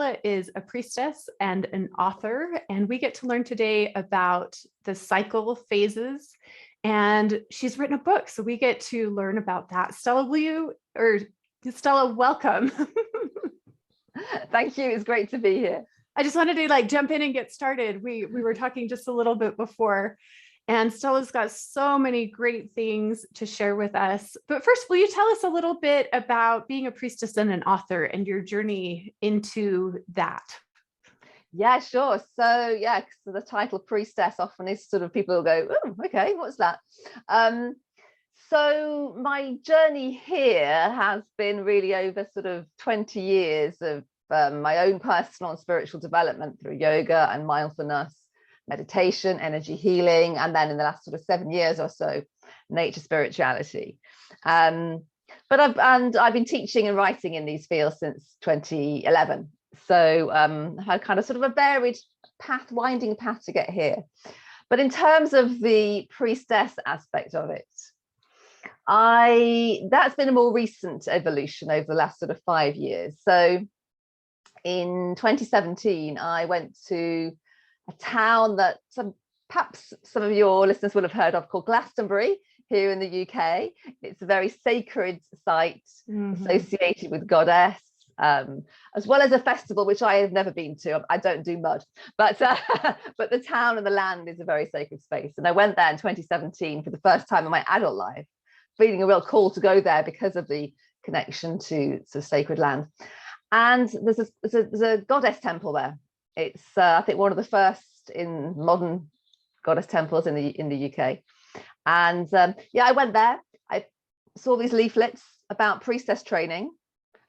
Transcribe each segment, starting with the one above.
Stella is a priestess and an author, and we get to learn today about the cycle phases. And she's written a book, so we get to learn about that. Stella, Stella, welcome. Thank you. It's great to be here. I just wanted to jump in and get started. We were talking just a little bit before, and Stella's got so many great things to share with us. But first, will you tell us a little bit about being a priestess and an author and your journey into that? Yeah, sure. So the title priestess often is sort of, people go, oh, okay, what's that? So my journey here has been really over sort of 20 years of my own personal and spiritual development through yoga and mindfulness, meditation, energy healing, and then in the last sort of 7 years or so, nature spirituality. But I've been teaching and writing in these fields since 2011. So I had kind of sort of a varied path, winding path to get here. But in terms of the priestess aspect of it, that's been a more recent evolution over the last sort of 5 years. So in 2017, I went to a town that perhaps some of your listeners will have heard of, called Glastonbury, here in the UK. It's a very sacred site associated with Goddess, as well as a festival which I have never been to. I don't do mud, but the town and the land is a very sacred space. And I went there in 2017 for the first time in my adult life, feeling a real call to go there because of the connection to sacred land. And there's a goddess temple there. It's I think one of the first in modern goddess temples in the UK. And I went there. I saw these leaflets about priestess training,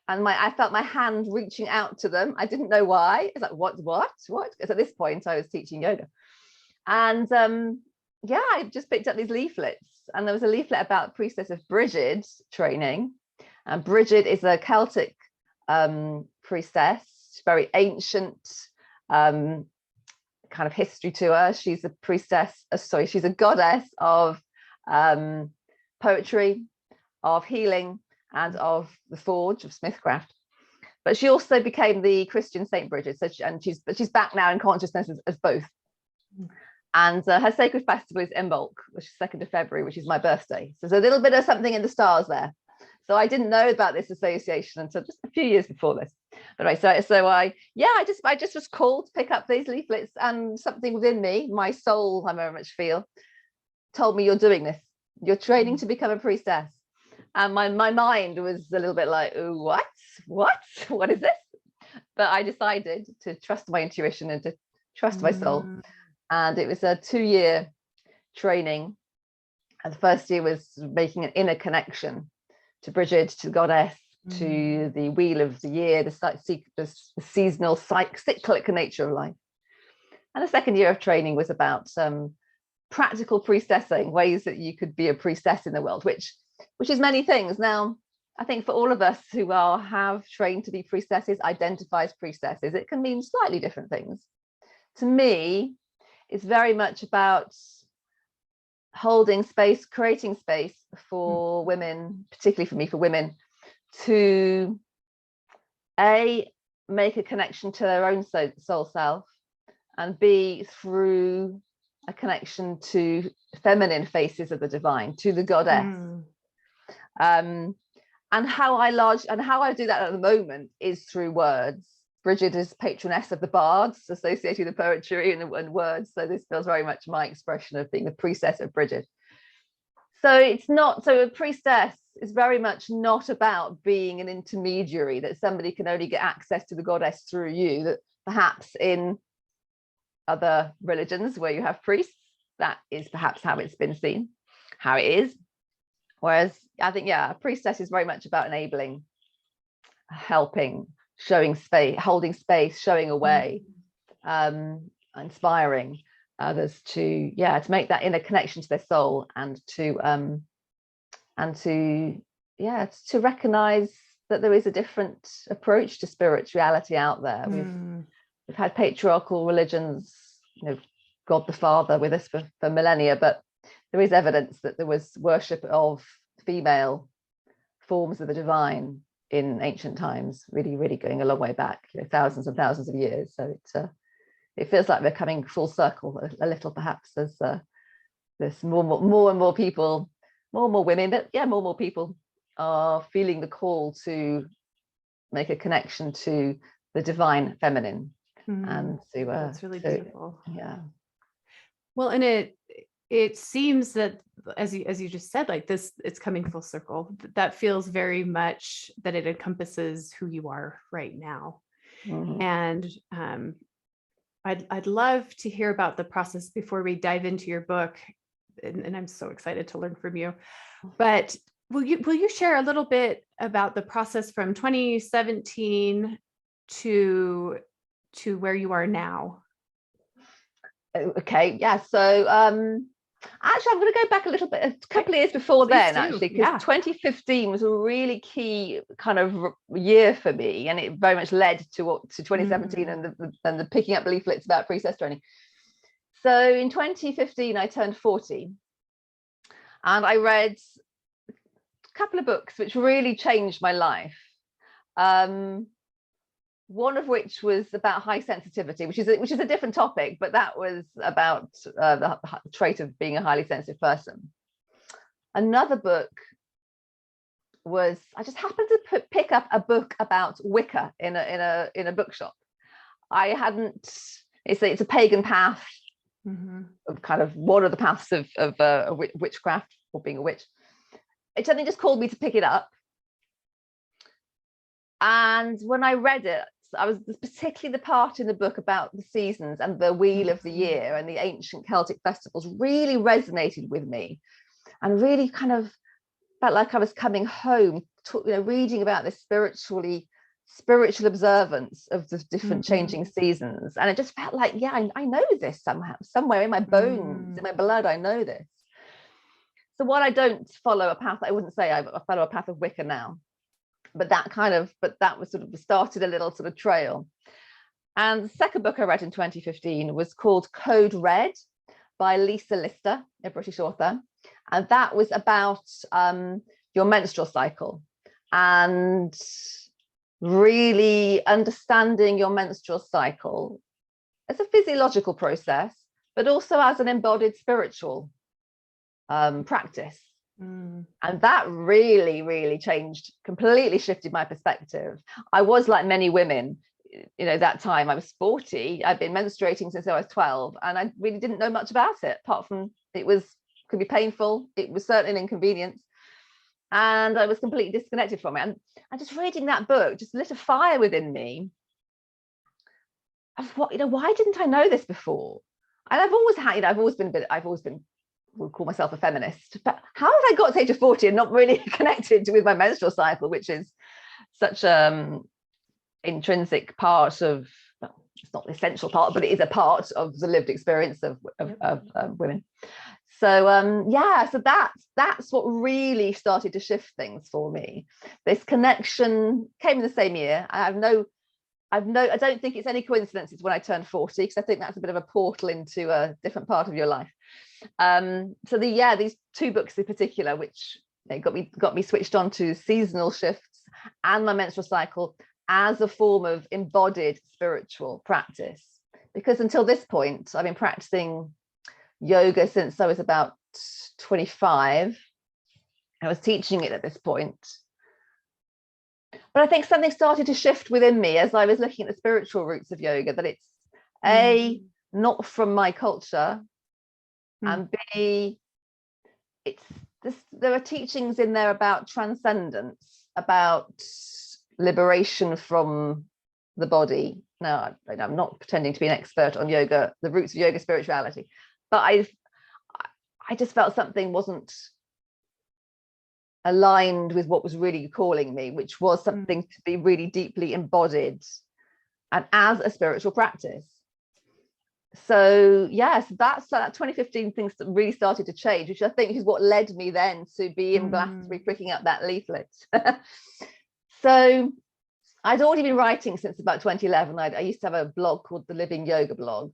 and I felt my hand reaching out to them. I didn't know why. It's like, what? Because at this point I was teaching yoga, and I just picked up these leaflets, and there was a leaflet about Priestess of Brigid training. And Brigid is a Celtic priestess, very ancient kind of history to her. She's a priestess, she's a goddess of poetry, of healing, and of the forge, of smithcraft. But she also became the Christian Saint Brigid. So she's back now in consciousness as both. And her sacred festival is Imbolc, which is 2nd of February, which is my birthday. So there's a little bit of something in the stars there. So I didn't know about this association until just a few years before this. But right, I just was called to pick up these leaflets, and something within me, my soul, I very much feel, told me, you're doing this. You're training to become a priestess. And my mind was a little bit like, oh, what is this? But I decided to trust my intuition and to trust my soul. And it was a 2-year training. And the first year was making an inner connection to Brigid, to the goddess, to the wheel of the year, the seasonal, cyclic nature of life. And the second year of training was about practical priestessing, ways that you could be a priestess in the world, which is many things. Now, I think for all of us who have trained to be priestesses, identify as priestesses, it can mean slightly different things. To me, it's very much about holding space, creating space for women, particularly for me, for women, to make a connection to their own soul self, and B, through a connection to feminine faces of the divine, to the goddess. And how I do that at the moment is through words. Brigid is patroness of the bards, associated with poetry and words. So this feels very much my expression of being the priestess of Brigid. So a priestess is very much not about being an intermediary, that somebody can only get access to the goddess through you, that perhaps in other religions where you have priests, that is perhaps how it's been seen, how it is. Whereas I think, a priestess is very much about enabling, helping, showing space, holding space, showing a way, inspiring others to make that inner connection to their soul, and to recognize that there is a different approach to spirituality out there. We've had patriarchal religions, God the Father with us for millennia, but there is evidence that there was worship of female forms of the divine in ancient times, really going a long way back, thousands and thousands of years. So it feels like we're coming full circle a little, perhaps, as there's more and more people, more and more women, but yeah, more and more people are feeling the call to make a connection to the divine feminine. And to that's really beautiful. Yeah. Well, and it seems that, as you just said, like this, it's coming full circle. That feels very much that it encompasses who you are right now. And I'd love to hear about the process before we dive into your book, and I'm so excited to learn from you. But will you share a little bit about the process from 2017 to where you are now? Okay, yeah. So actually, I'm going to go back a couple of years before then, actually, because 2015 was a really key kind of year for me, and it very much led to 2017 and the picking up leaflets about Priestess training. So in 2015, I turned 40, and I read a couple of books which really changed my life. One of which was about high sensitivity, which is a different topic, but that was about the trait of being a highly sensitive person. Another book was, I just happened to pick up a book about Wicca in a bookshop. I hadn't. It's a pagan path, of kind of one of the paths of witchcraft, or being a witch. It suddenly just called me to pick it up. And when I read it, I was particularly the part in the book about the seasons and the wheel of the year and the ancient Celtic festivals really resonated with me, and really kind of felt like I was coming home, reading about this spiritual observance of the different changing seasons. And it just felt like, yeah, I know this somehow, somewhere in my bones, in my blood, I know this. So while I don't follow a path, I wouldn't say I follow a path of Wicca now. But that was sort of started a little sort of trail. And the second book I read in 2015 was called Code Red by Lisa Lister, a British author. And that was about your menstrual cycle and really understanding your menstrual cycle as a physiological process, but also as an embodied spiritual practice. And that really completely shifted my perspective. I was like many women, that time I was 40. I'd been menstruating since I was 12, and I really didn't know much about it, apart from could be painful. It was certainly an inconvenience, and I was completely disconnected from it. And just reading that book just lit a fire within me of what, why didn't I know this before? And I've always been would call myself a feminist, but how have I got to age of 40 and not really connected with my menstrual cycle, which is such intrinsic part of, well, it's not the essential part, but it is a part of the lived experience of women. So so that's what really started to shift things for me. This connection came in the same year. I don't think it's any coincidence it's when I turned 40, because I think that's a bit of a portal into a different part of your life. So these two books in particular, which got me switched on to seasonal shifts and my menstrual cycle as a form of embodied spiritual practice. Because until this point, I've been practicing yoga since I was about 25. I was teaching it at this point. But I think something started to shift within me as I was looking at the spiritual roots of yoga, that it's not from my culture, and B, there are teachings in there about transcendence, about liberation from the body. Now, I'm not pretending to be an expert on yoga, the roots of yoga spirituality, but I just felt something wasn't aligned with what was really calling me, which was something to be really deeply embodied and as a spiritual practice. So yes, that's that 2015 things that really started to change, which I think is what led me then to be in Glastonbury picking up that leaflet. So I'd already been writing since about 2011. I used to have a blog called the Living Yoga Blog.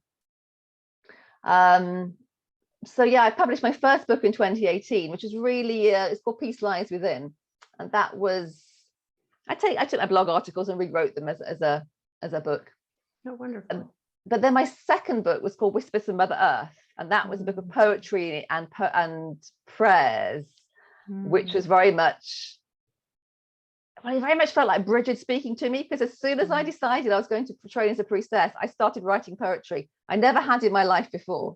So yeah, I published my first book in 2018, which is really it's called Peace Lies Within, and that was I took my blog articles and rewrote them as a book. Oh, wonderful. But then my second book was called Whispers from Mother Earth, and that was a book of poetry and prayers, which was very much felt like Brigid speaking to me, because as soon as I decided I was going to train as a priestess, I started writing poetry. I never had in my life before.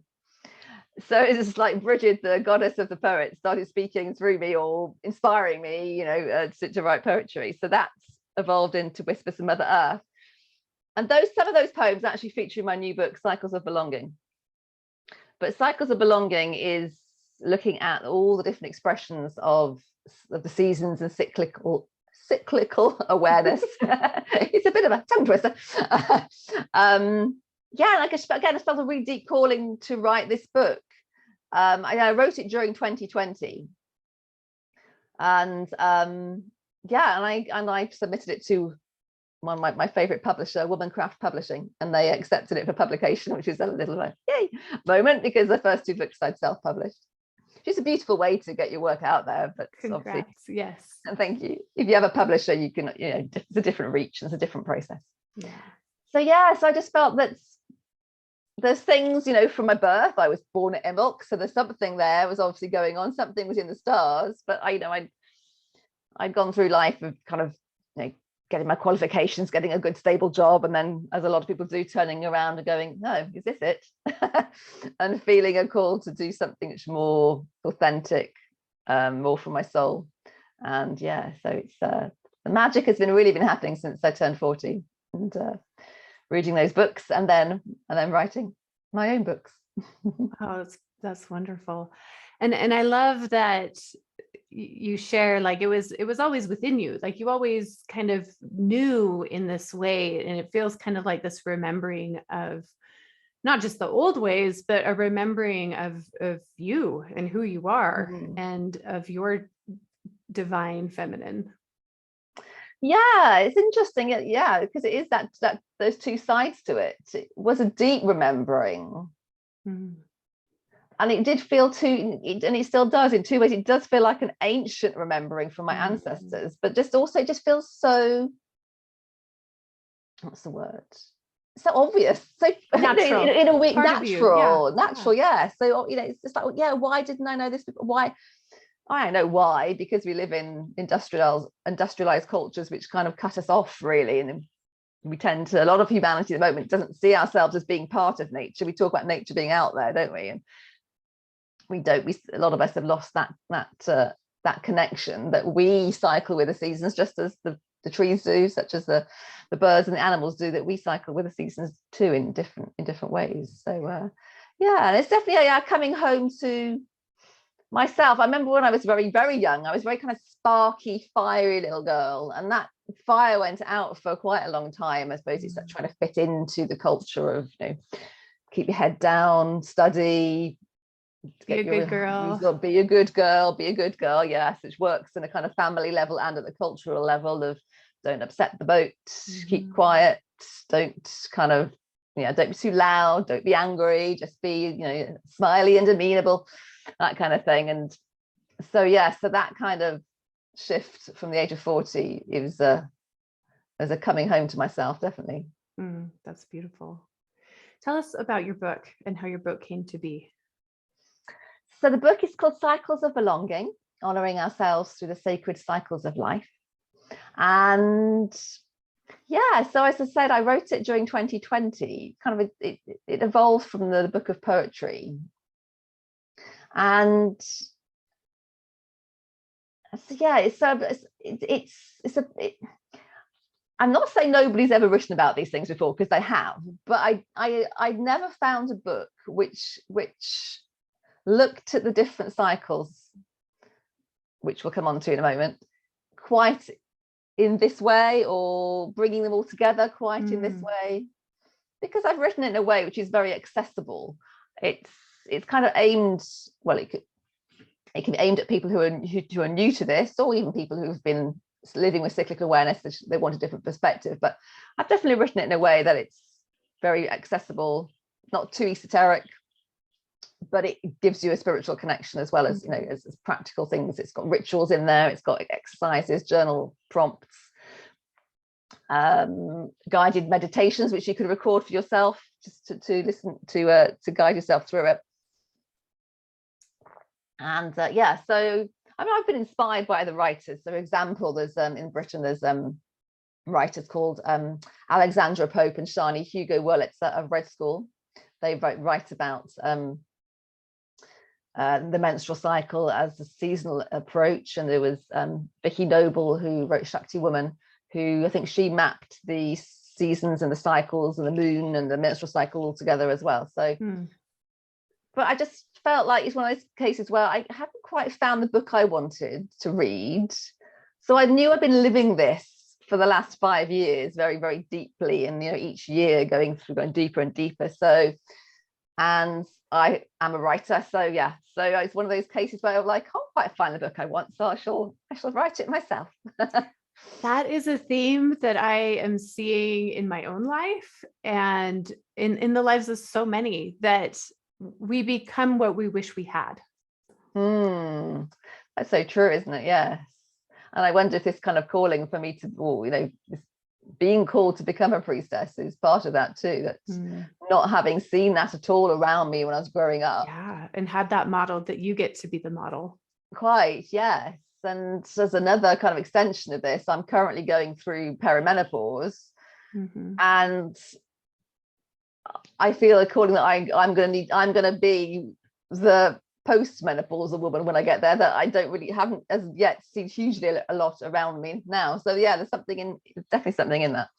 So it's like Brigid, the goddess of the poets, started speaking through me or inspiring me, to write poetry. So that's evolved into Whispers from Mother Earth. And some of those poems actually feature in my new book, Cycles of Belonging. But Cycles of Belonging is looking at all the different expressions of the seasons and cyclical awareness. It's a bit of a tongue twister. I felt a really deep calling to write this book. I wrote it during 2020, and I submitted it to one of my favorite publisher, Womancraft Publishing, and they accepted it for publication, which is a little yay moment, because the first 2 books I'd self-published. It's a beautiful way to get your work out there, but congrats. Yes, and thank you. If you have a publisher, you can, it's a different reach and it's a different process. So I just felt that there's things, from my birth, I was born at Imbolc, so there's something there was obviously going on, something was in the stars, but I'd gone through life of kind of getting my qualifications, getting a good stable job, and then, as a lot of people do, turning around and going, no, is this it? And feeling a call to do something that's more authentic, more for my soul. And so it's the magic has really been happening since I turned 40, and reading those books and then writing my own books. Oh, that's wonderful. And I love that you share, like, it was always within you, like you always kind of knew in this way, and it feels kind of like this remembering of not just the old ways, but a remembering of you and who you are, and of your divine feminine. It's interesting, because it is that those two sides to it. It was a deep remembering. And it did feel and it still does in 2 ways. It does feel like an ancient remembering from my ancestors, but just feels so, what's the word? So obvious, so natural. in a way, natural. So it's just like, why didn't I know this before? Why? I don't know why, because we live in industrialized cultures which kind of cut us off, really, and we tend to, a lot of humanity at the moment doesn't see ourselves as being part of nature. We talk about nature being out there, don't we? And a lot of us have lost that connection, that we cycle with the seasons just as the trees do, such as the birds and the animals do, that we cycle with the seasons too in different ways. So and it's definitely coming home to myself. I remember when I was very, very young, I was very kind of sparky, fiery little girl, and that fire went out for quite a long time. I suppose it's like trying to fit into the culture of keep your head down, study, be a good girl, yes, which works in a kind of family level and at the cultural level of don't upset the boat, keep quiet, don't kind of don't be too loud, don't be angry, just be smiley and amenable, that kind of thing. And so so that kind of shift from the age of 40 is as a coming home to myself, definitely. That's beautiful. Tell us about your book and how your book came to be. So the book is called Cycles of Belonging, Honoring Ourselves Through the Sacred Cycles of Life. And so as I said, I wrote it during 2020. Kind of it evolved from the book of poetry. And so I'm not saying nobody's ever written about these things before, because they have, but I never found a book which looked at the different cycles, which we'll come on to in a moment, quite in this way, or bringing them all together quite in this way, because I've written it in a way which is very accessible. It's kind of aimed, well, it can be aimed at people who are new to this, or even people who've been living with cyclical awareness. They want a different perspective, but I've definitely written it in a way that it's very accessible, not too esoteric, but it gives you a spiritual connection as well as as practical things. It's got rituals in there, it's got exercises, journal prompts, guided meditations, which you could record for yourself, just to listen to guide yourself through it. And yeah, so I mean, I've been inspired by the writers. So, for example, there's in Britain, there's writers called Alexandra Pope and Shani Hugo Wurlitzer of Red School. They write about the menstrual cycle as a seasonal approach. And there was Vicky Noble, who wrote Shakti Woman, who I think she mapped the seasons and the cycles and the moon and the menstrual cycle all together as well. So, but I just felt like it's one of those cases where I haven't quite found the book I wanted to read. So I knew I'd been living this for the last 5 years very, very deeply, and each year going deeper and deeper. So, and I am a writer, so yeah, so it's one of those cases where I'm like, I can't quite find the book I want, so I shall write it myself. That is a theme that I am seeing in my own life and in the lives of so many, that we become what we wish we had. That's so true, isn't it? Yes. And I wonder if this kind of calling for me to, this being called to become a priestess is part of that too. That's not having seen that at all around me when I was growing up. Yeah, and had that model, that you get to be the model. Quite, yes. And there's another kind of extension of this. I'm currently going through perimenopause, and I feel a calling that I'm going to be the post-menopausal woman when I get there, that I haven't as yet seen hugely a lot around me now. So yeah, there's definitely something in that.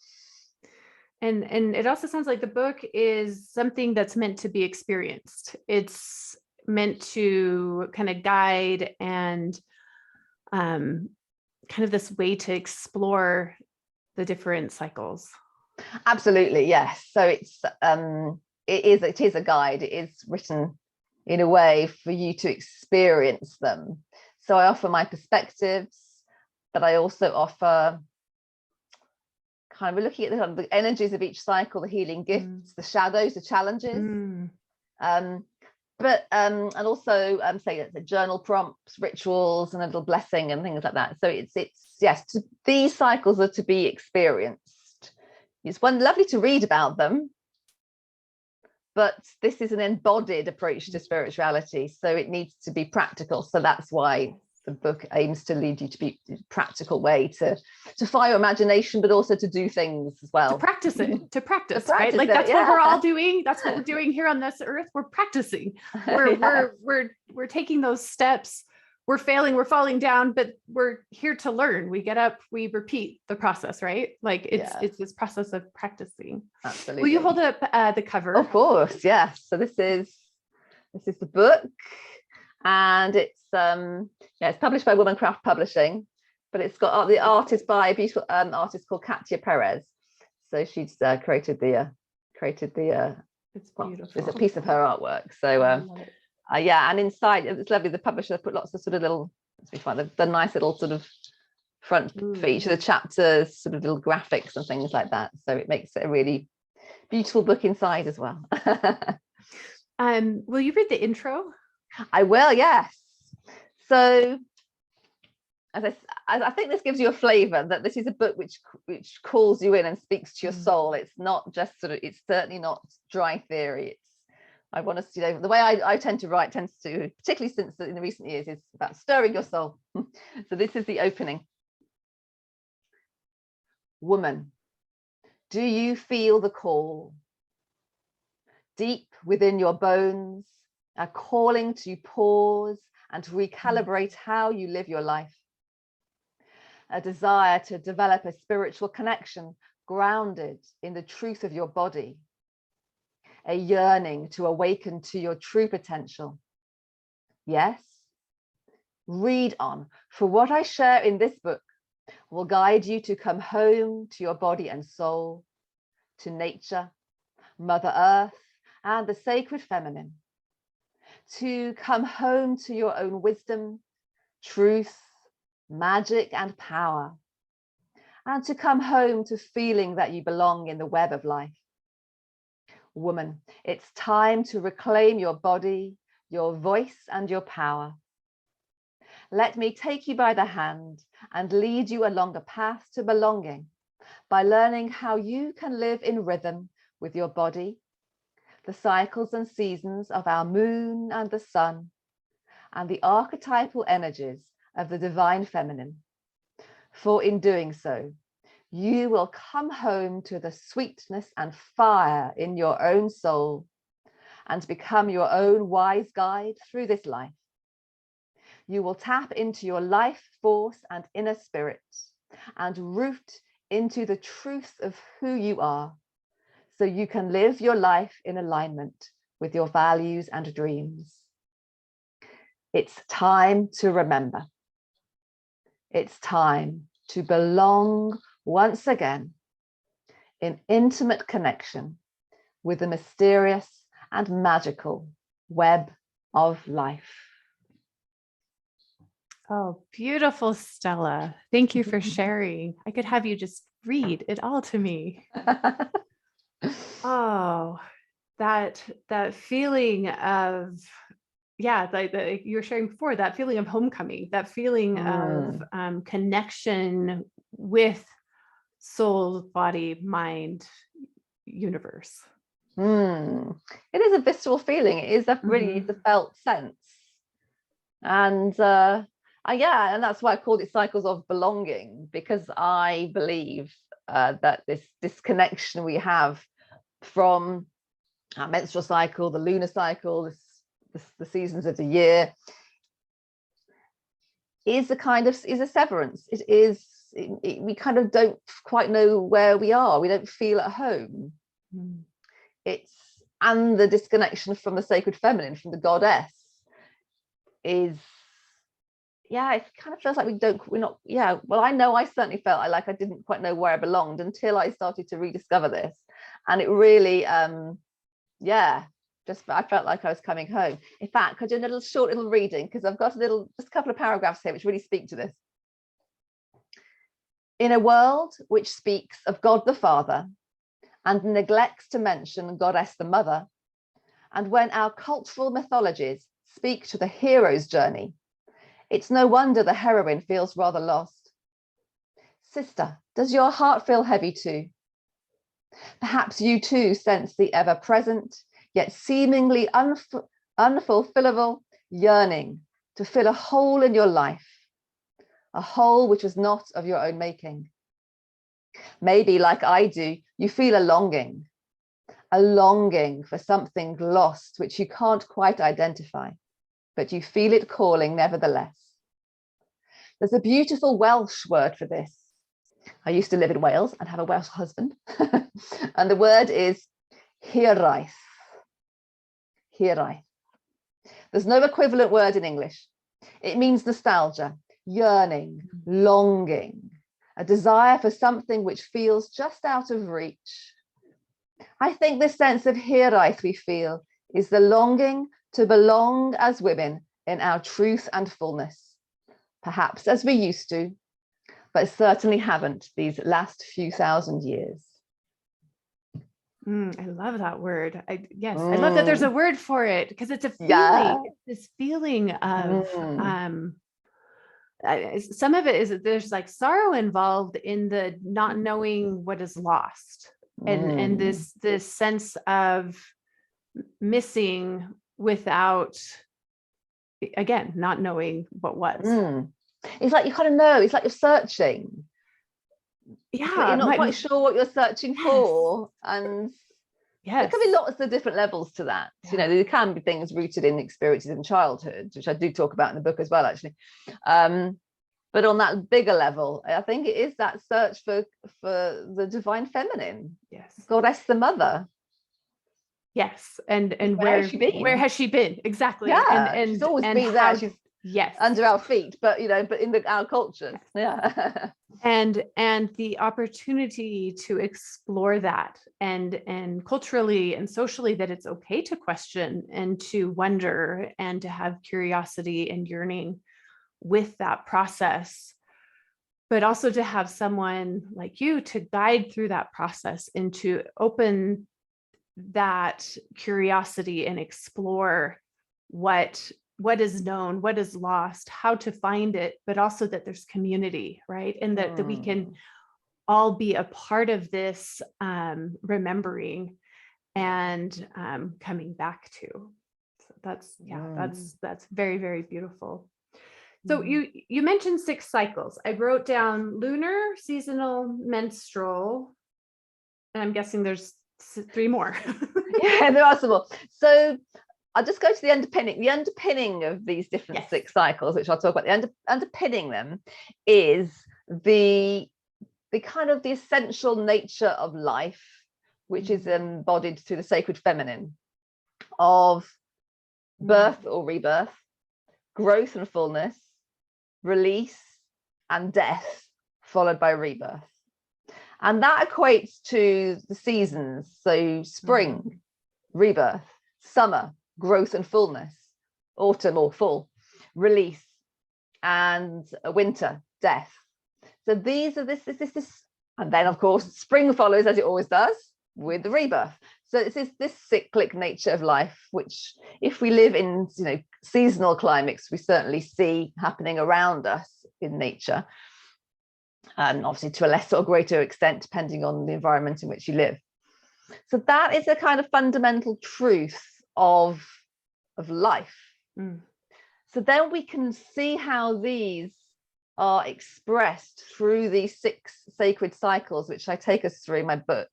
And it also sounds like the book is something that's meant to be experienced. It's meant to kind of guide and kind of this way to explore the different cycles. Absolutely, yes. So it is a guide. It is written in a way for you to experience them. So I offer my perspectives, but I also offer kind of looking at the energies of each cycle, the healing gifts, the shadows, the challenges, but and also say the journal prompts, rituals, and a little blessing and things like that. So it's yes, these cycles are to be experienced. It's lovely to read about them, but this is an embodied approach to spirituality, so it needs to be practical. So that's why the book aims to lead you to be a practical way to fire your imagination, but also to do things as well. To practice, right? Like that's what we're all doing. That's what we're doing here on this earth. We're practicing. We're taking those steps. We're failing, we're falling down, but we're here to learn. We get up, we repeat the process, right? Like it's this process of practicing. Absolutely. Will you hold up the cover? Of course, yes. So this is the book, and it's published by Womancraft Publishing, but it's got the art is by a beautiful artist called Katia Perez. So she's created the it's beautiful. it's a piece of her artwork. So yeah, and inside it's lovely. The publisher put lots of sort of little, the nice little sort of front for each of the chapters, sort of little graphics and things like that. So it makes it a really beautiful book inside as well. Will you read the intro? I will, yes. So as I think this gives you a flavor that this is a book which calls you in and speaks to your soul. It's not just it's certainly not dry theory. I want us to, the way I tend to write tends to, particularly since in the recent years, is about stirring your soul. So this is the opening. Woman, do you feel the call? Deep within your bones, a calling to pause and to recalibrate how you live your life. A desire to develop a spiritual connection grounded in the truth of your body. A yearning to awaken to your true potential. Yes, read on, for what I share in this book will guide you to come home to your body and soul, to nature, Mother Earth, and the sacred feminine. To come home to your own wisdom, truth, magic, and power. And to come home to feeling that you belong in the web of life. Woman, it's time to reclaim your body, your voice, and your power. Let me take you by the hand and lead you along a path to belonging, by learning how you can live in rhythm with your body, the cycles and seasons of our moon and the sun, and the archetypal energies of the divine feminine. For in doing so, you will come home to the sweetness and fire in your own soul and become your own wise guide through this life. You will tap into your life force and inner spirit and root into the truth of who you are, so you can live your life in alignment with your values and dreams. It's time to remember. It's time to belong once again in intimate connection with the mysterious and magical web of life. Oh, beautiful, Stella. Thank you for sharing. I could have you just read it all to me. Oh, that feeling of, yeah, like you were sharing before, that feeling of homecoming, that feeling of connection with soul, body, mind, universe. It is a visceral feeling. It is a really the felt sense. And yeah, and that's why I called it cycles of belonging, because I believe that this connection we have from our menstrual cycle, the lunar cycle, the seasons of the year, is a severance. It is. We kind of don't quite know where we are. We don't feel at home. And the disconnection from the sacred feminine, from the goddess, is, yeah, it kind of feels like we're not, yeah, well, I know I certainly felt like I didn't quite know where I belonged until I started to rediscover this. And it really, yeah, I felt like I was coming home. In fact, could I do a short little reading, because I've got just a couple of paragraphs here which really speak to this. In a world which speaks of God the Father and neglects to mention Goddess the Mother, and when our cultural mythologies speak to the hero's journey, it's no wonder the heroine feels rather lost. Sister, does your heart feel heavy too? Perhaps you too sense the ever-present, yet seemingly unfulfillable yearning to fill a hole in your life, a hole which was not of your own making. Maybe, like I do, you feel a longing for something lost which you can't quite identify, but you feel it calling nevertheless. There's a beautiful Welsh word for this. I used to live in Wales and have a Welsh husband. And the word is shariStella. ShariStella. There's no equivalent word in English. It means nostalgia, yearning, longing, a desire for something which feels just out of reach. I think this sense of shariStella we feel is the longing to belong as women in our truth and fullness, perhaps as we used to, but certainly haven't these last few thousand years. I love that word. I love that there's a word for it, because it's a feeling. Yeah. It's this feeling of some of it is that there's like sorrow involved in the not knowing what is lost, and this sense of missing without, again, not knowing what was. It's like you kind of know, it's like you're searching. Yeah, but you're not quite sure what you're searching for. And there can be lots of different levels to that. You know, there can be things rooted in experiences in childhood, which I do talk about in the book as well, actually. But on that bigger level, I think it is that search for the divine feminine. Yes. Goddess the Mother. Yes. And where has she been? Where has she been? Exactly. Yeah. And she's always been there. She's under our feet, but but in our culture. Yeah. And the opportunity to explore that, and culturally and socially, that it's okay to question and to wonder and to have curiosity and yearning with that process, but also to have someone like you to guide through that process and to open that curiosity and explore what is known, what is lost, how to find it, but also that there's community, right? And that we can all be a part of this remembering and coming back to. So that's that's very, very beautiful. So you mentioned 6 cycles. I wrote down lunar, seasonal, menstrual, and I'm guessing there's 3 more. Yeah, there are some more. So I'll just go to the underpinning of these different 6 cycles, which I'll talk about. The underpinning them is the kind of the essential nature of life, which is embodied through the sacred feminine of birth or rebirth, growth and fullness, release and death, followed by rebirth. And that equates to the seasons. So spring, rebirth, summer, growth and fullness, autumn or full, release, and winter, death. So these are this, and then of course spring follows, as it always does, with the rebirth. So it's this cyclic nature of life, which if we live in seasonal climates, we certainly see happening around us in nature, and obviously to a lesser or greater extent depending on the environment in which you live. So that is a kind of fundamental truth of life. So then we can see how these are expressed through these 6 sacred cycles, which I take us through in my book.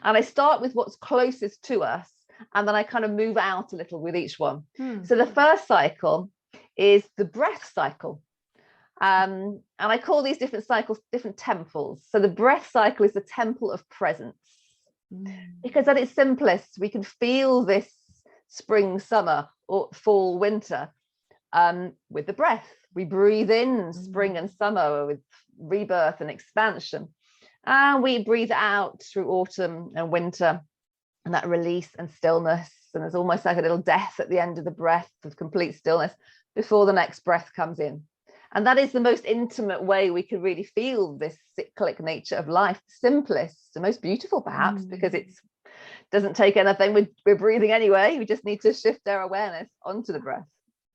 And I start with what's closest to us, and then I kind of move out a little with each one. So the first cycle is the breath cycle. And I call these different cycles different temples. So the breath cycle is the temple of presence, because at its simplest, we can feel this spring, summer, or fall, winter with the breath. We breathe in spring and summer with rebirth and expansion. And we breathe out through autumn and winter, and that release and stillness. And there's almost like a little death at the end of the breath of complete stillness before the next breath comes in. And that is the most intimate way we can really feel this cyclic nature of life. Simplest, the most beautiful perhaps, because it doesn't take anything. We're breathing anyway. We just need to shift our awareness onto the breath.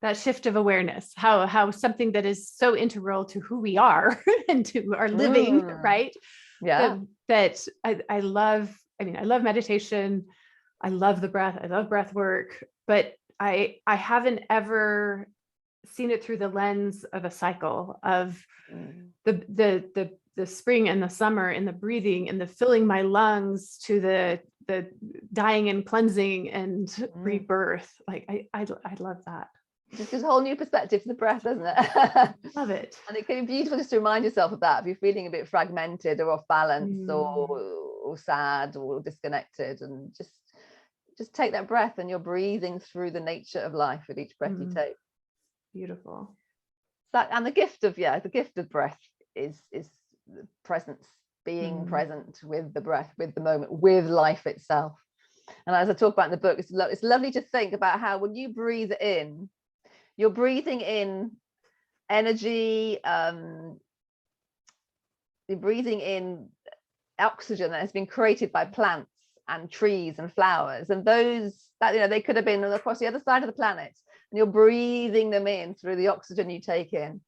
That shift of awareness, how something that is so integral to who we are and to our living, right? Yeah. That I love. I mean, I love meditation. I love the breath. I love breath work, but I haven't ever seen it through the lens of a cycle of the spring and the summer and the breathing and the filling my lungs to the dying and cleansing and rebirth. Like I love that. Just gives a whole new perspective to the breath, doesn't it? Love it. And it can be beautiful just to remind yourself of that if you're feeling a bit fragmented or off balance or sad or disconnected, and just take that breath, and you're breathing through the nature of life with each breath you take. Beautiful. That, and the gift of breath is the presence, being present with the breath, with the moment, with life itself. And as I talk about in the book, it's lovely to think about how when you breathe in, you're breathing in energy, you're breathing in oxygen that has been created by plants and trees and flowers, and those that they could have been across the other side of the planet, and you're breathing them in through the oxygen you take in.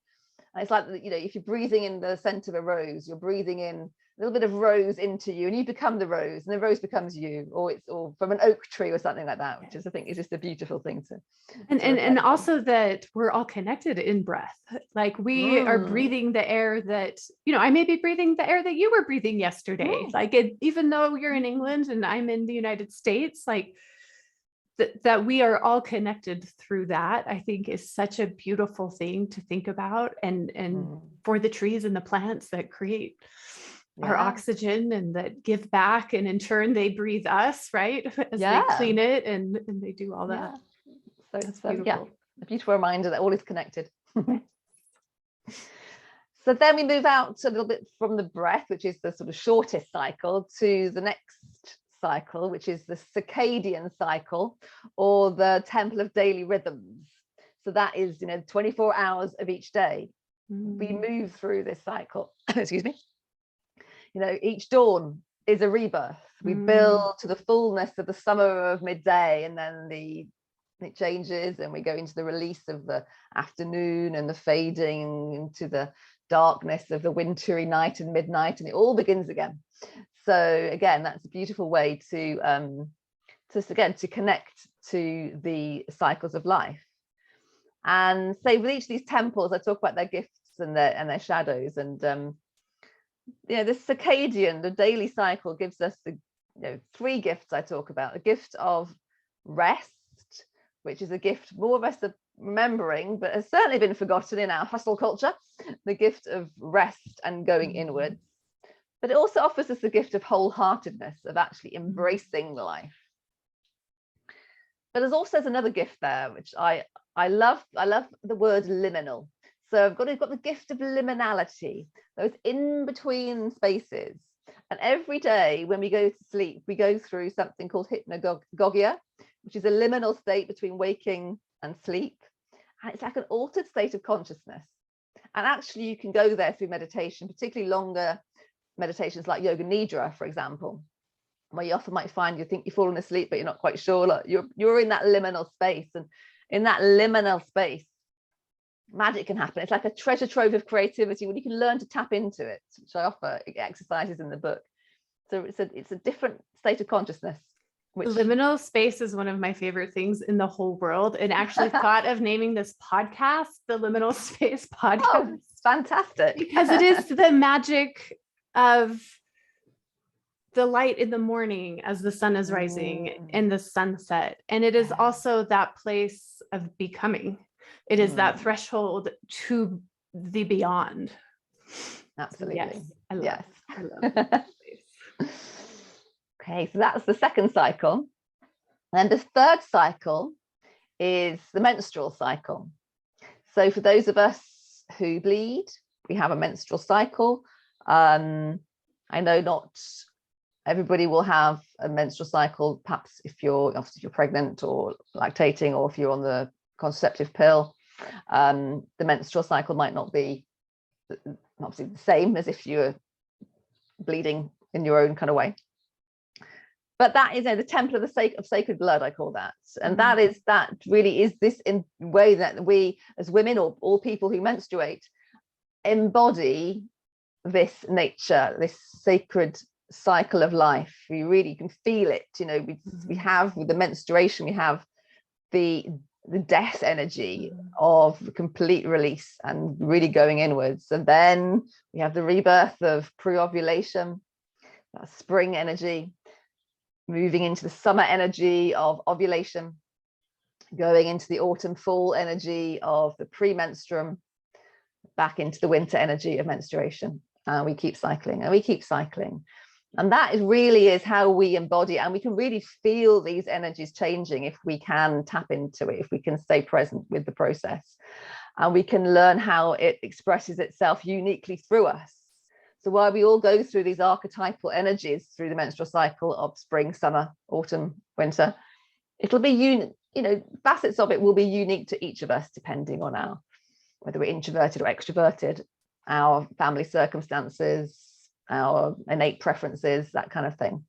And it's like, if you're breathing in the scent of a rose, you're breathing in a little bit of rose into you, and you become the rose, and the rose becomes you, or from an oak tree or something like that, which is, I think, is just a beautiful thing to and also that we're all connected in breath. Like we are breathing the air that I may be breathing the air that you were breathing yesterday. Like even though you're in England and I'm in the United States, like that we are all connected through that, I think is such a beautiful thing to think about, and for the trees and the plants that create our oxygen and that give back, and in turn they breathe us, right? As they clean it and they do all that. So that's beautiful. A beautiful reminder that all is connected. So then we move out a little bit from the breath, which is the sort of shortest cycle, to the next cycle, which is the circadian cycle, or the temple of daily rhythms. So that is 24 hours of each day. We move through this cycle. Excuse me. Each dawn is a rebirth. We build to the fullness of the summer of midday, and then it changes, and we go into the release of the afternoon and the fading into the darkness of the wintry night and midnight, and it all begins again. So again, that's a beautiful way to connect to the cycles of life. And say with each of these temples, I talk about their gifts and their shadows. And the circadian, the daily cycle, gives us the 3 gifts I talk about. The gift of rest, which is a gift more of us are remembering, but has certainly been forgotten in our hustle culture. The gift of rest and going inwards. But it also offers us the gift of wholeheartedness, of actually embracing the life. But there's another gift there, which I love. I love the word liminal. So I've got the gift of liminality, those in between spaces. And every day when we go to sleep, we go through something called hypnagogia, which is a liminal state between waking and sleep. And it's like an altered state of consciousness. And actually you can go there through meditation, particularly longer meditations like yoga nidra, for example, where you often might find you think you've fallen asleep, but you're not quite sure. Like you're in that liminal space. And in that liminal space, magic can happen. It's like a treasure trove of creativity when you can learn to tap into it, which I offer exercises in the book. So it's a different state of consciousness. Liminal space is one of my favorite things in the whole world, and actually thought of naming this podcast the Liminal Space Podcast. Oh, fantastic. Because it is the magic of the light in the morning as the sun is rising and the sunset. And it is also that place of becoming. It is that threshold to the beyond. Absolutely. Yes, I love it. Okay, so that's the second cycle. And the third cycle is the menstrual cycle. So for those of us who bleed, we have a menstrual cycle. I know not everybody will have a menstrual cycle, perhaps if you're pregnant or lactating, or if you're on the contraceptive pill. The menstrual cycle might not be obviously the same as if you're bleeding in your own kind of way. But that is the temple of sacred blood, I call that. And that really is this in way that we as women, or all people who menstruate, embody this nature, this sacred cycle of life. We really can feel it. We have, with the menstruation, we have the death energy of complete release and really going inwards. And then we have the rebirth of pre-ovulation, that spring energy, moving into the summer energy of ovulation, going into the autumn fall energy of the premenstruum, back into the winter energy of menstruation. We keep cycling and we keep cycling. And that really is how we embody, and we can really feel these energies changing if we can tap into it, if we can stay present with the process, and we can learn how it expresses itself uniquely through us. So while we all go through these archetypal energies through the menstrual cycle of spring, summer, autumn, winter, it'll be facets of it will be unique to each of us, depending on whether we're introverted or extroverted, our family circumstances, our innate preferences, that kind of thing.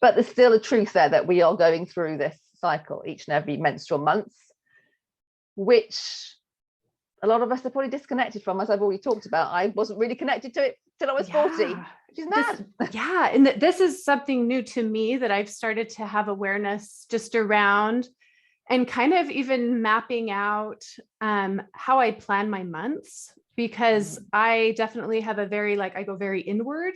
But there's still a truth there that we are going through this cycle each and every menstrual month, which a lot of us are probably disconnected from, as I've already talked about. I wasn't really connected to it till I was 40, which is mad. And this is something new to me that I've started to have awareness just around, and kind of even mapping out how I plan my months, because I definitely have I go very inward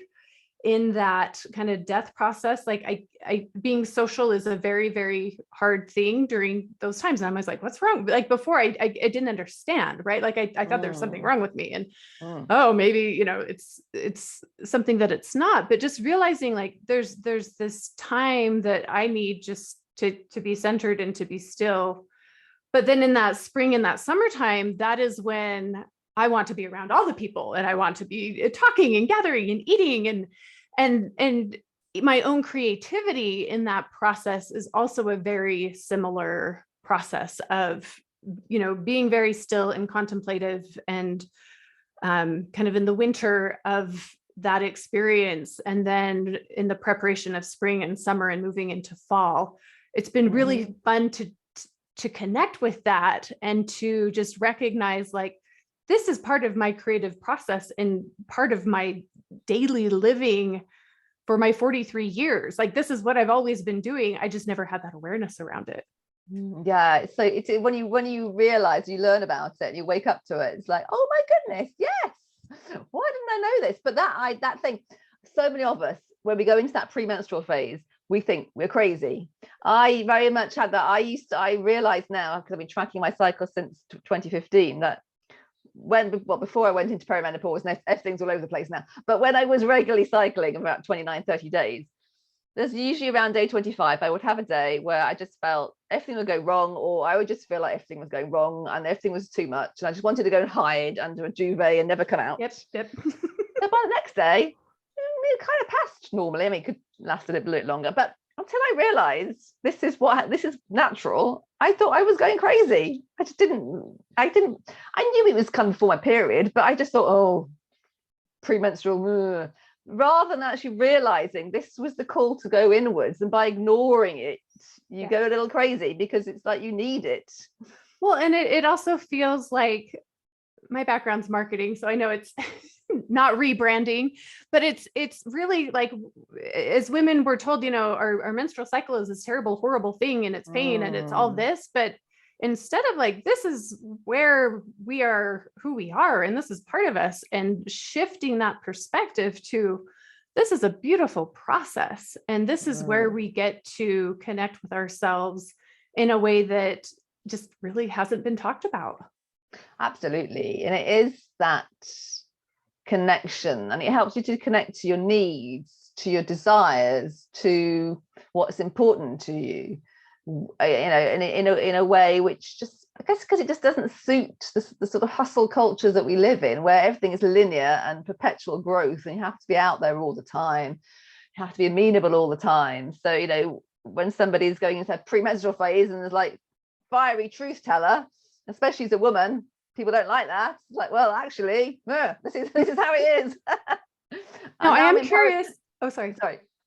in that kind of death process. Like I being social is a very, very hard thing during those times. And I was like, what's wrong? Like before I didn't understand, right? Like I thought there was something wrong with me, and maybe, it's something that it's not, but just realizing like there's this time that I need just to be centered and to be still. But then in that spring and that summertime, that is when I want to be around all the people, and I want to be talking and gathering and eating, and my own creativity in that process is also a very similar process of, being very still and contemplative, and kind of in the winter of that experience. And then in the preparation of spring and summer and moving into fall, it's been really fun to connect with that, and to just recognize like this is part of my creative process and part of my daily living for my 43 years. Like, this is what I've always been doing. I just never had that awareness around it. Yeah, so it's when you realize, you learn about it and you wake up to it, it's like, oh my goodness, yes, why didn't I know this? But that thing, so many of us, when we go into that premenstrual phase, we think we're crazy. I very much had that. I realize now, because I've been tracking my cycle since 2015, that before I went into perimenopause, and everything's all over the place now, but when I was regularly cycling about 29-30 days, there's usually around day 25, I would have a day where I just felt everything would go wrong, or I would just feel like everything was going wrong and everything was too much, and I just wanted to go and hide under a duvet and never come out. Yep. So by the next day, it kind of passed normally. I mean, it could last a little bit longer, but until I realized this is natural, I thought I was going crazy. I knew it was coming for my period, but I just thought, oh, premenstrual, rather than actually realizing this was the call to go inwards, and by ignoring it, you go a little crazy, because it's like you need it. Well, and it also feels like, my background's marketing, so I know it's not rebranding, but it's really like, as women, we're told, our menstrual cycle is this terrible, horrible thing, and it's pain and it's all this, but instead of like, this is where we are, who we are, and this is part of us, and shifting that perspective to, this is a beautiful process, and this is where we get to connect with ourselves in a way that just really hasn't been talked about. Absolutely. And it is that connection, and it helps you to connect to your needs, to your desires, to what's important to you, in a way which just, I guess, because it just doesn't suit the sort of hustle culture that we live in, where everything is linear and perpetual growth, and you have to be out there all the time, you have to be amenable all the time. So when somebody's going into a premenstrual phase and there's like fiery truth teller, especially as a woman, people don't like that. It's like, well, actually, this is how it is. No, I am curious. Sorry.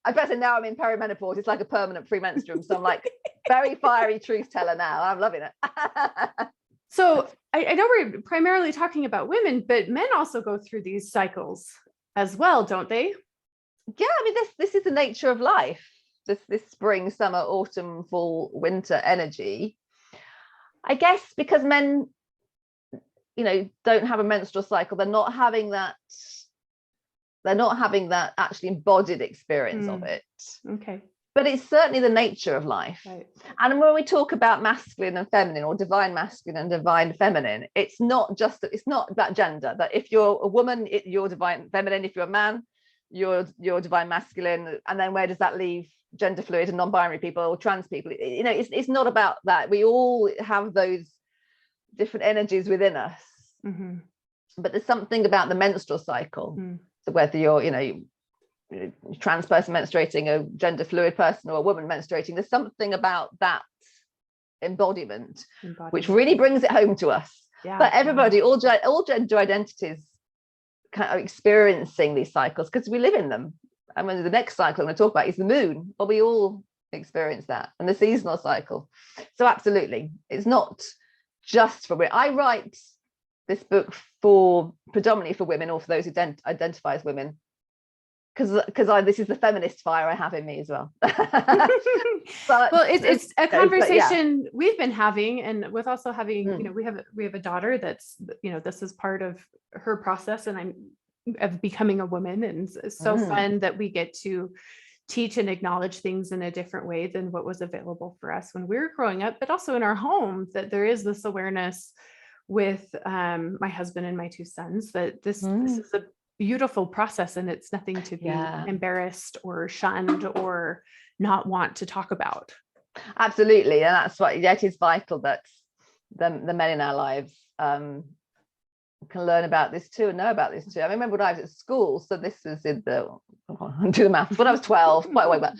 I better, now I'm in perimenopause. It's like a permanent premenstruum. So I'm like very fiery truth teller now. I'm loving it. So I know we're primarily talking about women, but men also go through these cycles as well, don't they? Yeah, I mean, this is the nature of life. This spring, summer, autumn, fall, winter energy. I guess because men, don't have a menstrual cycle, they're not having that actually embodied experience of it. Okay. But it's certainly the nature of life. Right. And when we talk about masculine and feminine, or divine masculine and divine feminine, it's not about gender, that if you're a woman, you're divine feminine, if you're a man, you're divine masculine. And then where does that leave gender fluid and non-binary people or trans people? It's not about that. We all have those different energies within us. But there's something about the menstrual cycle. So whether you're a trans person menstruating, a gender fluid person, or a woman menstruating, there's something about that embodiment which really brings it home to us. But everybody, all gender identities, kind of experiencing these cycles because we live in them. I mean, the next cycle I'm going to talk about is the moon, but we all experience that, and the seasonal cycle. So absolutely, it's not just for women. I write this book predominantly for women, or for those who identify as women, because this is the feminist fire I have in me as well. But well, it's a conversation we've been having, and with also having, we have a daughter that's, this is part of her process, and I'm of becoming a woman, and it's so fun that we get to teach and acknowledge things in a different way than what was available for us when we were growing up, but also in our home, that there is this awareness with my husband and my two sons that this is a beautiful process, and it's nothing to be embarrassed or shunned or not want to talk about. Absolutely. And that's what it is vital that the men in our lives can learn about this too, and know about this too. I remember when I was at school, so this was in do the maths, when I was 12, quite a way back.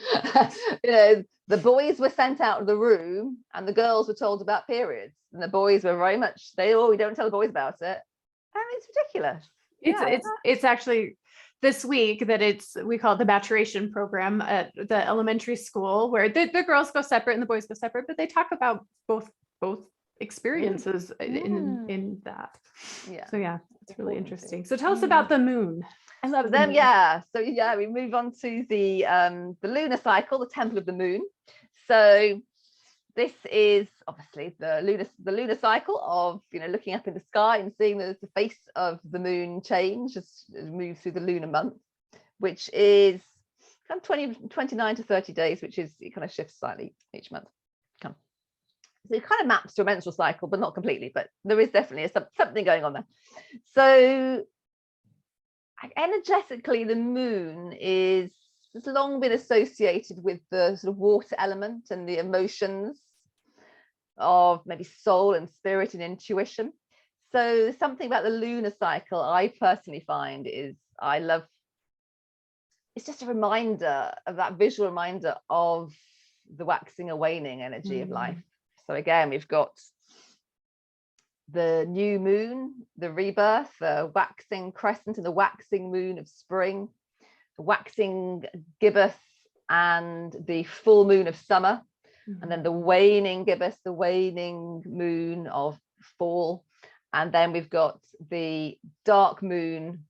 The boys were sent out of the room and the girls were told about periods, and the boys were very much, we don't tell the boys about it. And it's ridiculous. It's actually this week that we call it the maturation program at the elementary school, where the girls go separate and the boys go separate, but they talk about both experiences in that. Yeah. So yeah, it's really interesting. So tell us about the moon. I love them. moon. Yeah. So yeah, we move on to the lunar cycle, the temple of the moon. So this is obviously the lunar cycle of, you know, looking up in the sky and seeing the face of the moon change as it moves through the lunar month, which is kind of 29 to 30 days, which is, it kind of shifts slightly each month. So it kind of maps to a menstrual cycle, but not completely, but there is definitely something going on there. So energetically, the moon has long been associated with the sort of water element and the emotions of maybe soul and spirit and intuition. So something about the lunar cycle I personally find is, I love, it's just a reminder of that visual reminder of the waxing and waning energy of life. So again, we've got the new moon, the rebirth, the waxing crescent and the waxing moon of spring, the waxing gibbous and the full moon of summer, and then the waning gibbous, the waning moon of fall, and then we've got the dark moon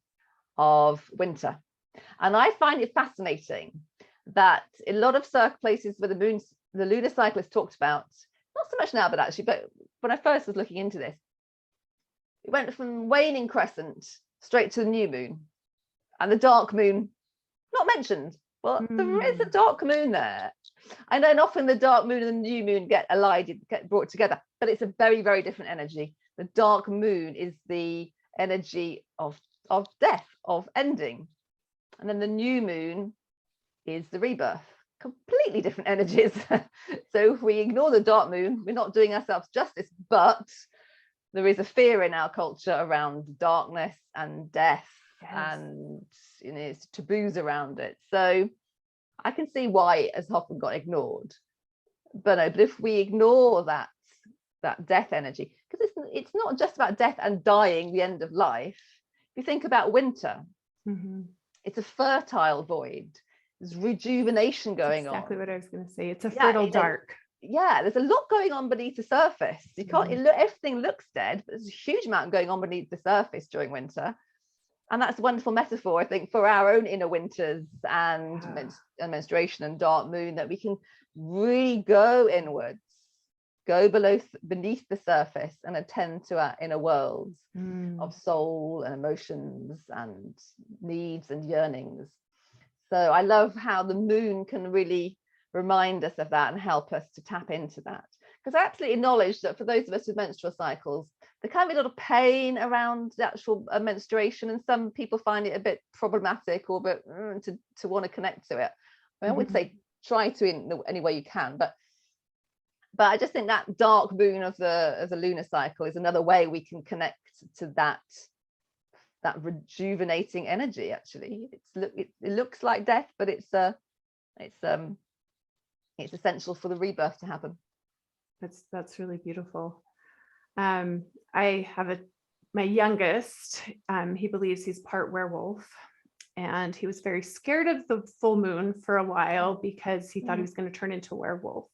of winter. And I find it fascinating that a lot of places where the lunar cycle is talked about, not so much now, but actually, but when I first was looking into this, it went from waning crescent straight to the new moon, and the dark moon not mentioned. Well, there is a dark moon there, and then often the dark moon and the new moon get allied, get brought together, but it's a very, very different energy. The dark moon is the energy of death, of ending, and then the new moon is the rebirth. Completely different energies. So if we ignore the dark moon, we're not doing ourselves justice, but there is a fear in our culture around darkness and death, and, you know, it's taboos around it. So I can see why it has often got ignored. But if we ignore that death energy, because it's not just about death and dying, the end of life. If you think about winter, it's a fertile void. There's rejuvenation going on. Exactly what I was going to say. It's a fertile dark. Yeah, there's a lot going on beneath the surface. You can't, everything looks dead, but there's a huge amount going on beneath the surface during winter. And that's a wonderful metaphor, I think, for our own inner winters and menstruation and dark moon, that we can really go inwards, go beneath the surface and attend to our inner worlds of soul and emotions and needs and yearnings. So I love how the moon can really remind us of that and help us to tap into that. Because I absolutely acknowledge that for those of us with menstrual cycles, there can be a lot of pain around the actual menstruation, and some people find it a bit problematic or a bit to want to connect to it. I would say try to in any way you can, but I just think that dark moon of the lunar cycle is another way we can connect to that rejuvenating energy. Actually, it looks like death, but it's essential for the rebirth to happen. That's really beautiful. I have my youngest, he believes he's part werewolf, and he was very scared of the full moon for a while because he thought he was going to turn into a werewolf.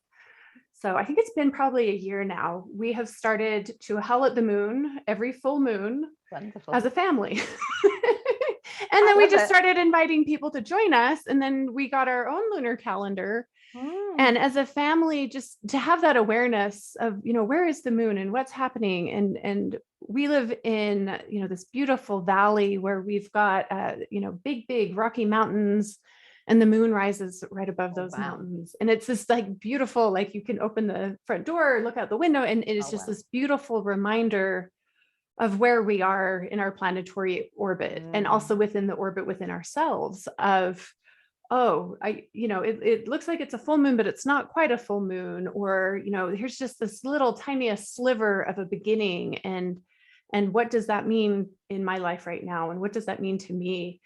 So I think it's been probably a year now. We have started to howl at the moon every full moon. Wonderful. As a family. And then we just started inviting people to join us, and then we got our own lunar calendar. And as a family, just to have that awareness of, you know, where is the moon and what's happening. And we live in, you know, this beautiful valley where we've got, you know, big rocky mountains, and the moon rises right above those mountains. And it's this like beautiful, like you can open the front door, look out the window, and it is just this beautiful reminder of where we are in our planetary orbit, and also within the orbit within ourselves of, oh, you know, it looks like it's a full moon, but it's not quite a full moon, or, you know, here's just this little tiniest sliver of a beginning. And what does that mean in my life right now? And what does that mean to me?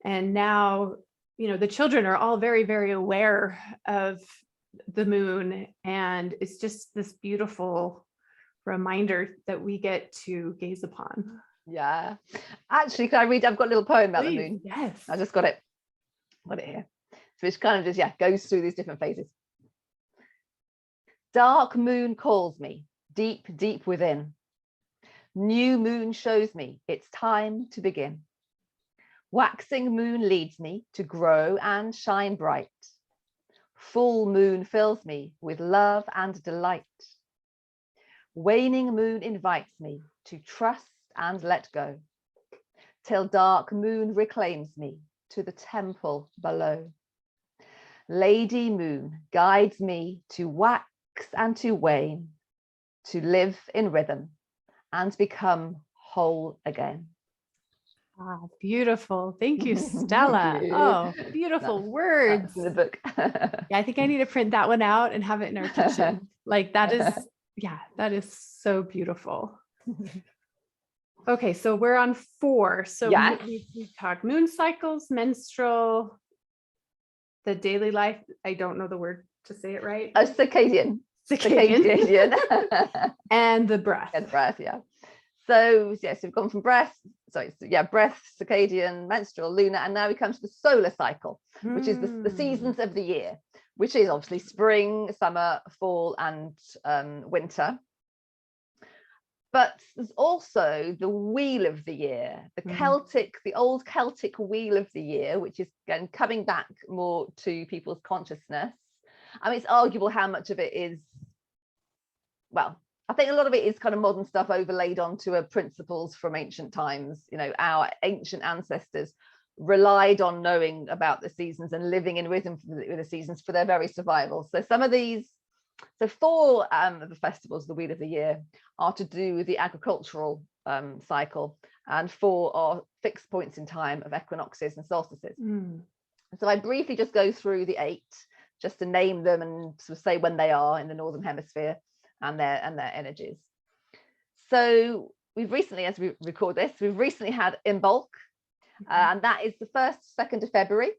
And now, you know, the children are all very, very aware of the moon, and it's just this beautiful reminder that we get to gaze upon. Yeah, actually, can I read? I've got a little poem about the moon. Yes, I just got it here. So it's kind of just goes through these different phases. Dark moon calls me, deep, deep within. New moon shows me it's time to begin. Waxing moon leads me to grow and shine bright. Full moon fills me with love and delight. Waning moon invites me to trust and let go, till dark moon reclaims me to the temple below. Lady moon guides me to wax and to wane, to live in rhythm and become whole again. Ah, beautiful. Thank you, Stella. Oh, beautiful words. That's in the book. Yeah, I think I need to print that one out and have it in our kitchen. Like that is, yeah, that is so beautiful. Okay, so we're on 4. So Yes. we've talked moon cycles, menstrual, the daily life. I don't know the word to say it right. Circadian. Circadian. And the breath. And breath, yeah. So yes, we've gone from breath, breath, circadian, menstrual, lunar, and now we come to the solar cycle, which is the seasons of the year, which is obviously spring, summer, fall, and winter. But there's also the wheel of the year, the old Celtic wheel of the year, which is again coming back more to people's consciousness. I mean, it's arguable how much of it is, well, I think a lot of it is kind of modern stuff overlaid onto principles from ancient times. You know, our ancient ancestors relied on knowing about the seasons and living in rhythm with the seasons for their very survival. So some of these, so 4 of the festivals, the wheel of the year, are to do with the agricultural cycle, and 4 are fixed points in time of equinoxes and solstices. So I briefly just go through the 8, just to name them and sort of say when they are in the Northern Hemisphere and their energies. So we've recently, as we record this, we've recently had Imbolc, and that is the 1st, 2nd of February.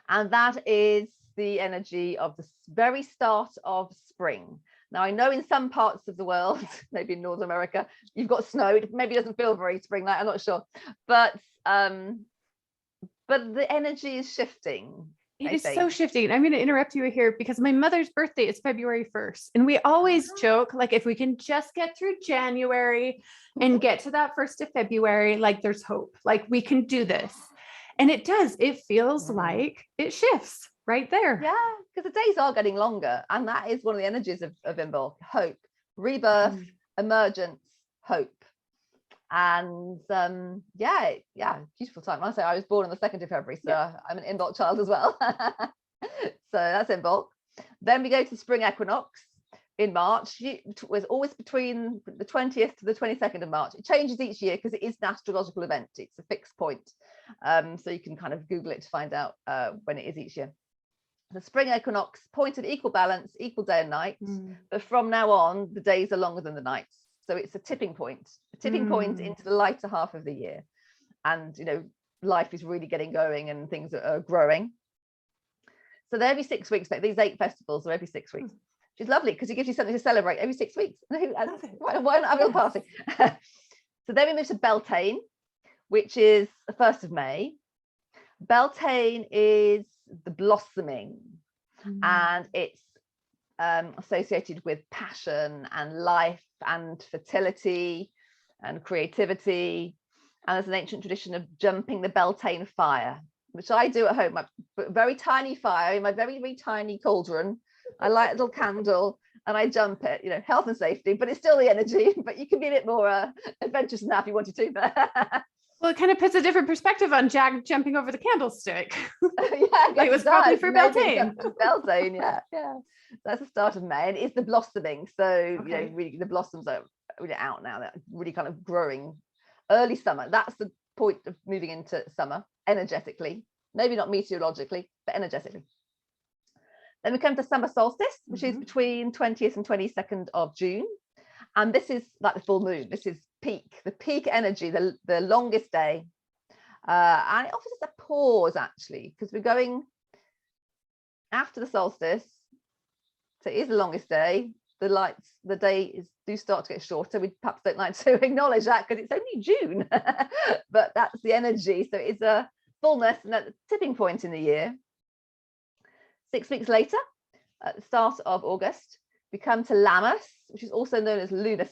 And that is the energy of the very start of spring. Now, I know in some parts of the world, maybe in North America, you've got snow. It maybe doesn't feel very spring-like, I'm not sure. But the energy is shifting. It is so shifting. I'm going to interrupt you here because my mother's birthday is February 1st. And we always joke, like, if we can just get through January and get to that 1st of February, like there's hope, like we can do this. And it does. It feels like it shifts right there. Yeah, because the days are getting longer. And that is one of the energies of Imbolc: hope, rebirth, emergence, hope. And beautiful time. I say I was born on the 2nd of February, so I'm an Imbolc child as well. So that's Imbolc. Then we go to the Spring Equinox in March. It was always between the 20th to the 22nd of March. It changes each year because it is an astrological event. It's a fixed point. So you can kind of Google it to find out when it is each year. The Spring Equinox, point of equal balance, equal day and night. But from now on, the days are longer than the nights. So it's a tipping point into the lighter half of the year. And, you know, life is really getting going and things are growing. So they're every 6 weeks. These 8 festivals are every 6 weeks, which is lovely because it gives you something to celebrate every 6 weeks. Why not have a little party? So then we move to Beltane, which is the 1st of May. Beltane is the blossoming, and it's associated with passion and life and fertility and creativity. And there's an ancient tradition of jumping the Beltane fire, which I do at home. I put a very tiny fire in my very, very tiny cauldron. I light a little candle and I jump it, you know, health and safety, but it's still the energy. But you can be a bit more adventurous than that if you wanted to. Well, it kind of puts a different perspective on Jack jumping over the candlestick. It was probably for Beltane. Beltane, yeah. That's the start of May, and it's the blossoming. So you know, really, the blossoms are really out now. They're really kind of growing. Early summer. That's the point of moving into summer energetically. Maybe not meteorologically, but energetically. Then we come to summer solstice, which is between 20th and 22nd of June, and this is like the full moon. This is the peak energy, the longest day, and it offers us a pause actually, because we're going after the solstice, so it is the longest day. The day do start to get shorter. We perhaps don't like to acknowledge that because it's only June, but that's the energy. So it's a fullness and at the tipping point in the year. 6 weeks later, at the start of August, we come to Lammas, which is also known as Lunar,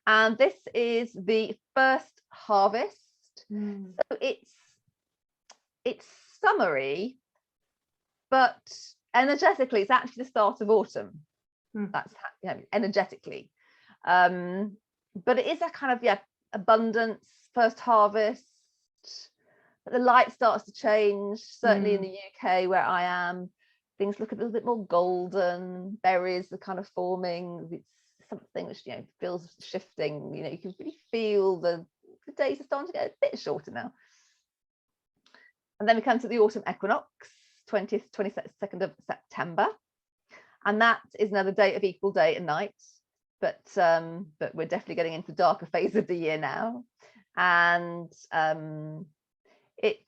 and this is the first harvest. So it's summery, but energetically it's actually the start of autumn. That's energetically, but it is a kind of abundance, first harvest. But the light starts to change, certainly in the UK where I am. Things look a little bit more golden, berries are kind of forming. It's something which feels shifting. You can really feel the days are starting to get a bit shorter now. And then we come to the autumn equinox, 20th, 22nd of September. And that is another day of equal day and night. But we're definitely getting into the darker phase of the year now. And it's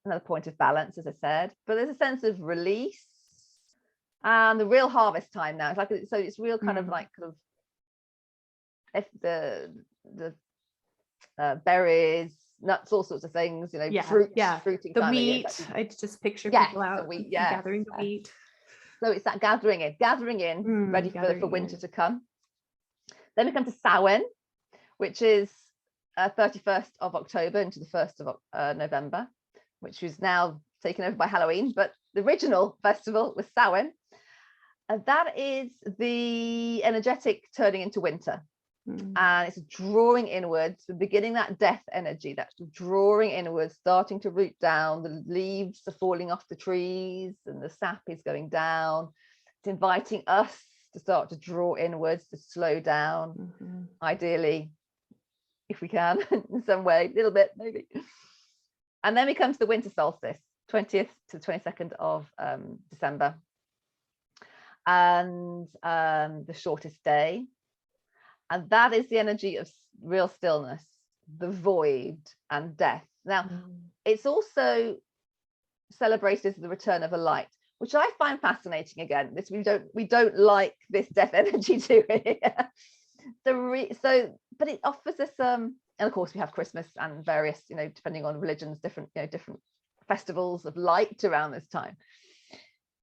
another point of balance, as I said, but there's a sense of release and the real harvest time now. It's like, so it's real kind of like if the berries, nuts, all sorts of things, fruiting the time wheat. I just picture people out gathering the wheat. So it's that gathering in, ready for winter to come. Then we come to Samhain, which is 31st of October into the 1st of November, which is now taken over by Halloween, but the original festival was Samhain. And that is the energetic turning into winter. And it's drawing inwards, we're beginning that death energy, that's drawing inwards, starting to root down, the leaves are falling off the trees and the sap is going down. It's inviting us to start to draw inwards, to slow down, ideally, if we can, in some way, a little bit maybe. And then we come to the winter solstice, 20th to the 22nd of December, and the shortest day. And that is the energy of real stillness, the void and death. Now, it's also celebrated as the return of a light, which I find fascinating. Again, this we don't like this death energy to it. But it offers us and of course we have Christmas and various, depending on religions, different festivals of light around this time,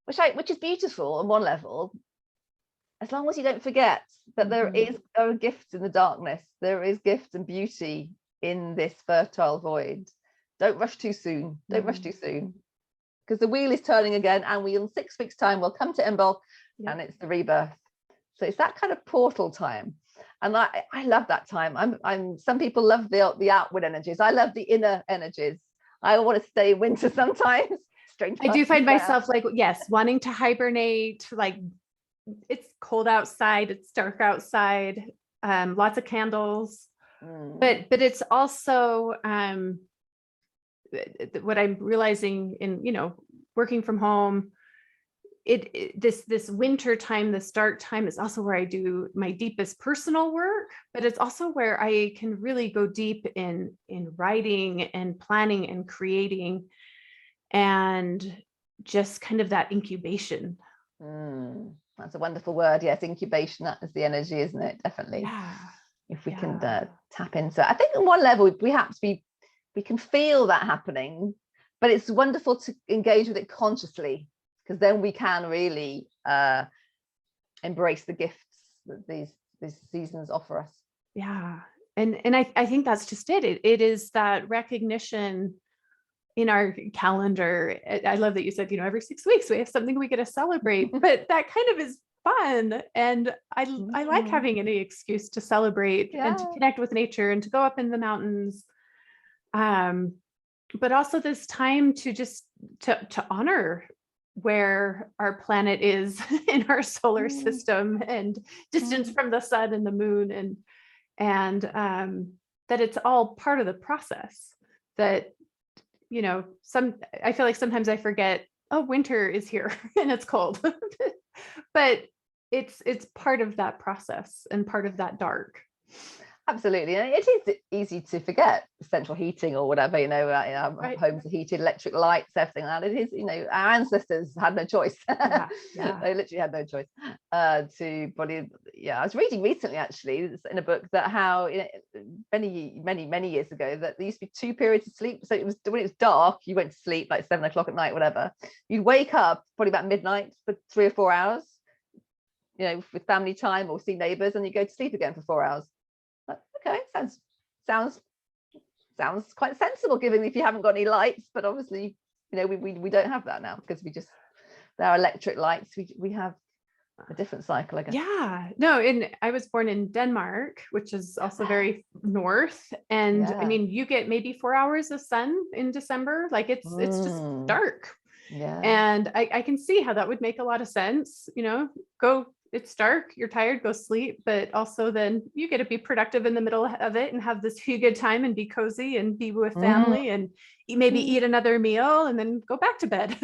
which is beautiful on one level, as long as you don't forget that there are gifts in the darkness. There is gift and beauty in this fertile void. Don't rush too soon. Don't rush too soon, because the wheel is turning again, and in 6 weeks' time we'll come to Imbolc, and it's the rebirth. So it's that kind of portal time, and I love that time. Some people love the outward energies. I love the inner energies. I want to stay in winter sometimes. Strange. I do find myself wanting to hibernate. Like, it's cold outside, it's dark outside, lots of candles, but it's also what I'm realizing in working from home, this winter time, this dark time is also where I do my deepest personal work, but it's also where I can really go deep in writing and planning and creating, and just kind of that incubation. That's a wonderful word. Yes, incubation, that is the energy, isn't it? Definitely. Yeah. If we can tap into it. I think on one level, perhaps we can feel that happening, but it's wonderful to engage with it consciously, because then we can really embrace the gifts that these seasons offer us. Yeah. And I think that's just it. It is that recognition in our calendar. I love that you said, every 6 weeks we have something we get to celebrate, but that kind of is fun. And I like having any excuse to celebrate and to connect with nature and to go up in the mountains. But also this time to just to honor where our planet is in our solar system, and distance from the sun and the moon, and that it's all part of the process. That I feel like sometimes I forget, winter is here and it's cold, but it's part of that process and part of that dark. Absolutely. And it is easy to forget central heating or whatever, our homes are heated, electric lights, everything like that. It is, our ancestors had no choice. They literally had no choice to body. I was reading recently, actually, in a book, that how many years ago, that there used to be 2 periods of sleep. So it was when it was dark, you went to sleep like 7 o'clock at night, whatever. You'd wake up probably about midnight for 3 or 4 hours. with family time or see neighbors, and you go to sleep again for 4 hours. But, okay, sounds quite sensible, given if you haven't got any lights. But obviously, we don't have that now, because there are electric lights. We have a different cycle, I guess. Yeah, no, and I was born in Denmark, which is also very north. And I mean, you get maybe 4 hours of sun in December. Like it's just dark. Yeah. And I can see how that would make a lot of sense. It's dark, you're tired, go sleep, but also then you get to be productive in the middle of it and have this good time and be cozy and be with family and maybe eat another meal and then go back to bed.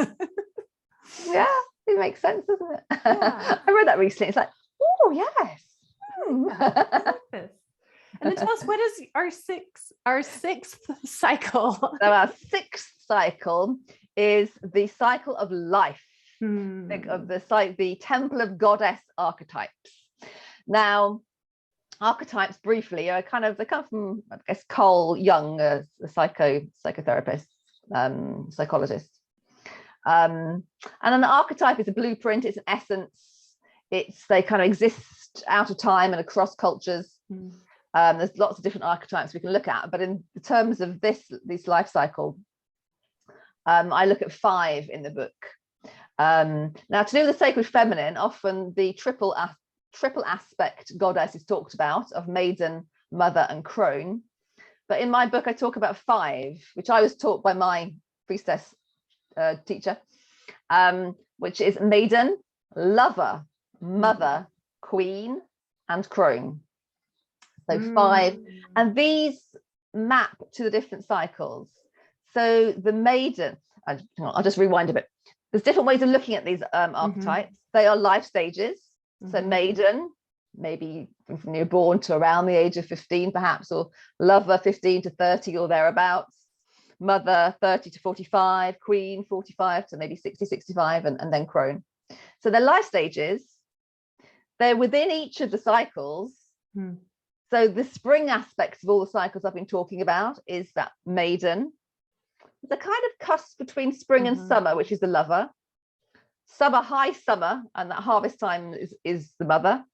Yeah, it makes sense, doesn't it? Yeah. I read that recently. It's like, oh yes. I like this. And then tell us, what is our sixth cycle? So our sixth cycle is the cycle of life. Think of the temple of goddess archetypes. Now, archetypes briefly they come from, I guess, Carl Jung, a psychotherapist, psychologist. And an archetype is a blueprint, it's an essence, they kind of exist out of time and across cultures. There's lots of different archetypes we can look at, but in terms of this life cycle, I look at 5 in the book. Now, to do with the sacred feminine, often the triple aspect goddess is talked about, of maiden, mother, and crone. But in my book, I talk about 5, which I was taught by my priestess teacher, which is maiden, lover, mother, queen, and crone. So 5, and these map to the different cycles. So the maiden, I'll just rewind a bit. There's different ways of looking at these archetypes. They are life stages. So maiden, maybe from you're born to around the age of 15 perhaps, or lover 15 to 30 or thereabouts, mother 30 to 45, queen 45 to maybe 60, 65, and then crone. So they're life stages. They're within each of the cycles. So the spring aspects of all the cycles I've been talking about is that maiden. There's a kind of cusp between spring and summer, which is the lover. Summer, high summer, and that harvest time is the mother.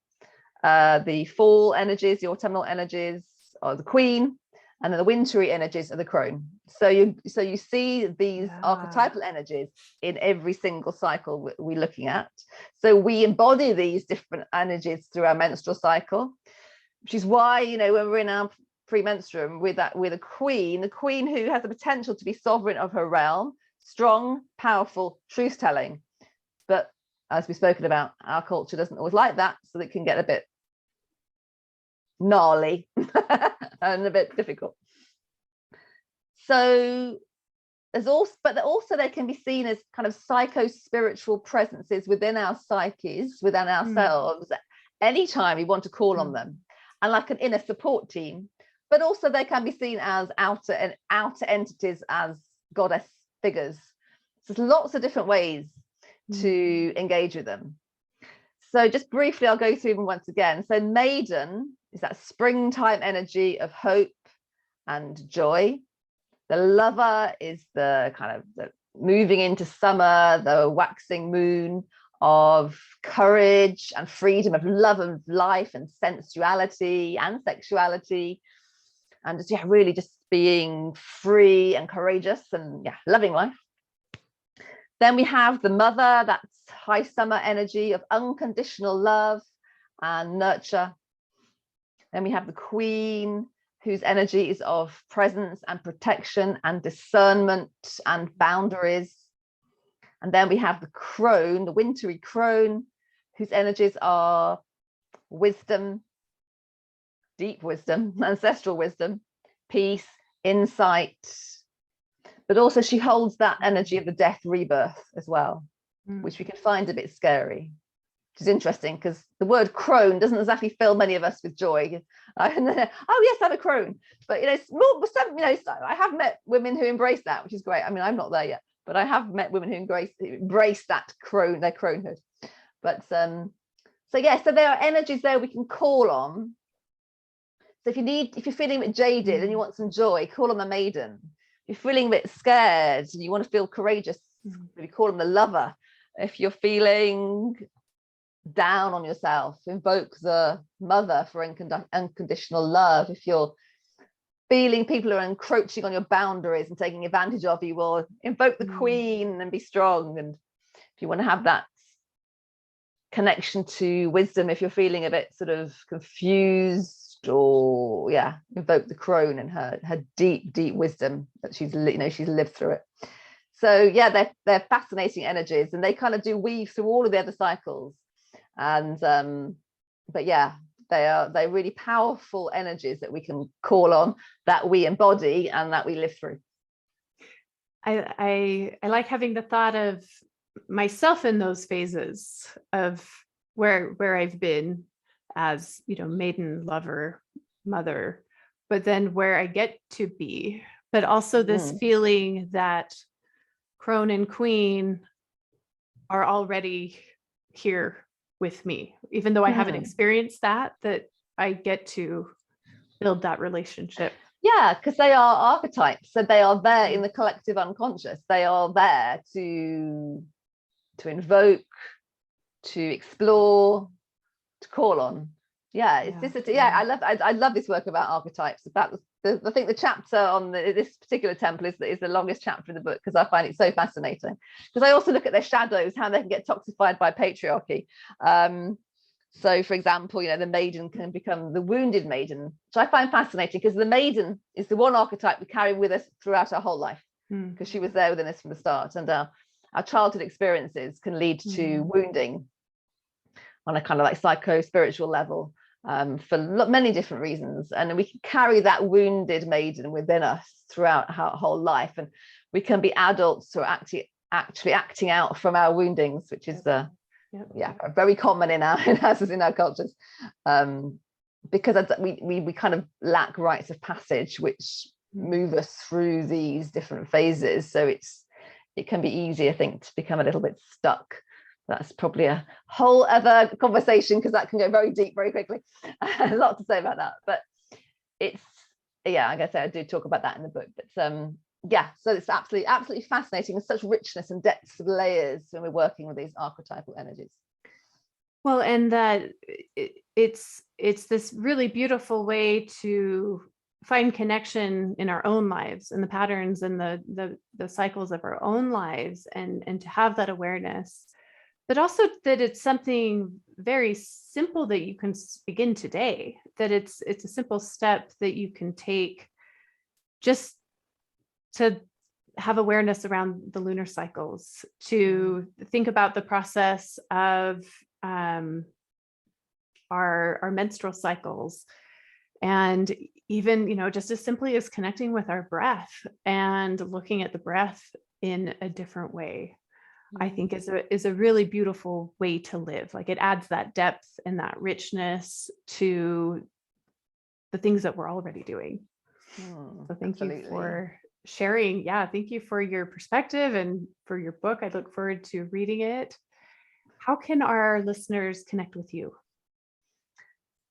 The fall energies, the autumnal energies, are the queen, and then the wintry energies are the crone. So you see these archetypal energies in every single cycle we're looking at. So we embody these different energies through our menstrual cycle, which is why, when we're in our premenstruum with a queen, the queen who has the potential to be sovereign of her realm, strong, powerful, truth-telling. But as we've spoken about, our culture doesn't always like that, so it can get a bit gnarly and a bit difficult. So there's also, they can be seen as kind of psycho-spiritual presences within our psyches, within ourselves, anytime we want to call on them, and like an inner support team. But also they can be seen as outer entities, as goddess figures. So there's lots of different ways to engage with them. So just briefly, I'll go through them once again. So maiden is that springtime energy of hope and joy. The lover is the kind of the moving into summer, the waxing moon of courage and freedom, of love of life and sensuality and sexuality. And just, really just being free and courageous and loving life. Then we have the mother, that's high summer energy of unconditional love and nurture. Then we have the queen, whose energy is of presence and protection and discernment and boundaries. And then we have the crone, the wintry crone, whose energies are wisdom, deep wisdom, ancestral wisdom, peace, insight, but also she holds that energy of the death rebirth as well, which we can find a bit scary, which is interesting because the word crone doesn't exactly fill many of us with joy. Oh yes, I'm a crone, but it's more, I have met women who embrace that, which is great. I mean, I'm not there yet, but I have met women who embrace that their cronehood. But so there are energies there we can call on. So if you're feeling a bit jaded and you want some joy, call on the maiden. If you're feeling a bit scared and you want to feel courageous, maybe call on the lover. If you're feeling down on yourself, invoke the mother for unconditional love. If you're feeling people are encroaching on your boundaries and taking advantage of you, well, invoke the queen and be strong. And if you want to have that connection to wisdom, if you're feeling a bit sort of confused, or invoke the crone and her deep wisdom that she's lived through it. So they're fascinating energies, and they kind of do weave through all of the other cycles. And they're really powerful energies that we can call on, that we embody and that we live through. I like having the thought of myself in those phases of where I've been as, maiden, lover, mother, but then where I get to be, but also this feeling that crone and queen are already here with me, even though I haven't experienced that I get to build that relationship. Yeah, because they are archetypes, so they are there in the collective unconscious. They are there to invoke, to explore, to call on. I love this work about archetypes. About I think the chapter on this particular temple is the longest chapter in the book, because I find it so fascinating. Because I also look at their shadows, how they can get toxified by patriarchy. So, for example, the maiden can become the wounded maiden, which I find fascinating, because the maiden is the one archetype we carry with us throughout our whole life, because she was there within us from the start. And our childhood experiences can lead to wounding on a kind of like psycho-spiritual level, for many different reasons. And we can carry that wounded maiden within us throughout our whole life. And we can be adults who are actually acting out from our woundings, which is very common in our cultures, because we kind of lack rites of passage which move us through these different phases. So it can be easy, I think, to become a little bit stuck. That's probably a whole other conversation, because that can go very deep very quickly. A lot to say about that, but it's I guess I do talk about that in the book. But so it's absolutely fascinating, and such richness and depths of layers when we're working with these archetypal energies. Well, and that it's this really beautiful way to find connection in our own lives, and the patterns and the cycles of our own lives, and to have that awareness, but also that it's something very simple that you can begin today, that it's a simple step that you can take just to have awareness around the lunar cycles, to think about the process of our menstrual cycles, and even just as simply as connecting with our breath and looking at the breath in a different way, I think is a really beautiful way to live. Like, it adds that depth and that richness to the things that we're already doing. So thank you for sharing. Thank you for your perspective and for your book. I look forward to reading it. How can our listeners connect with you?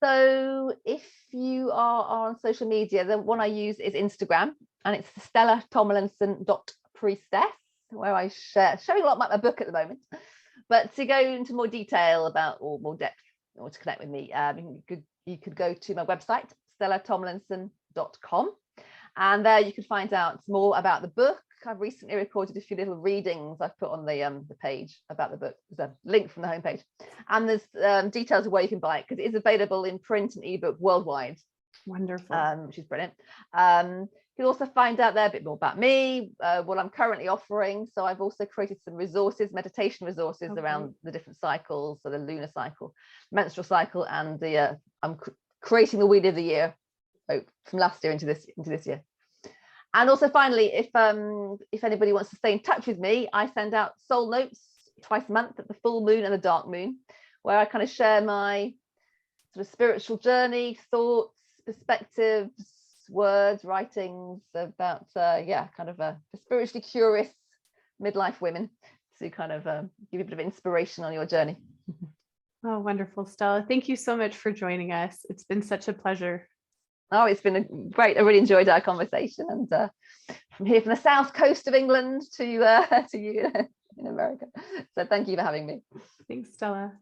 So if you are on social media, the one I use is Instagram, and it's Stella Tomlinson .priestess, where I showing a lot about my book at the moment. But to go into more detail about, or more depth, or to connect with me, you could go to my website, stellatomlinson.com, and there you can find out more about the book. I've recently recorded a few little readings I've put on the page about the book. There's a link from the homepage, and there's details of where you can buy it, because it is available in print and ebook worldwide. Wonderful. Which is brilliant. You can also find out there a bit more about me, what I'm currently offering. So I've also created some resources, meditation resources around the different cycles, so the lunar cycle, menstrual cycle, and I'm creating the Weed of the Year from last year into this year. And also, finally, if anybody wants to stay in touch with me, I send out soul notes twice a month, at the full moon and the dark moon, where I kind of share my sort of spiritual journey, thoughts, perspectives, words, writings about kind of a spiritually curious midlife women, to kind of give you a bit of inspiration on your journey. Oh, wonderful, Stella. Thank you so much for joining us. It's been such a pleasure. Oh, it's been great. I really enjoyed our conversation, and from here, from the south coast of England to you in America. So thank you for having me. Thanks, Stella.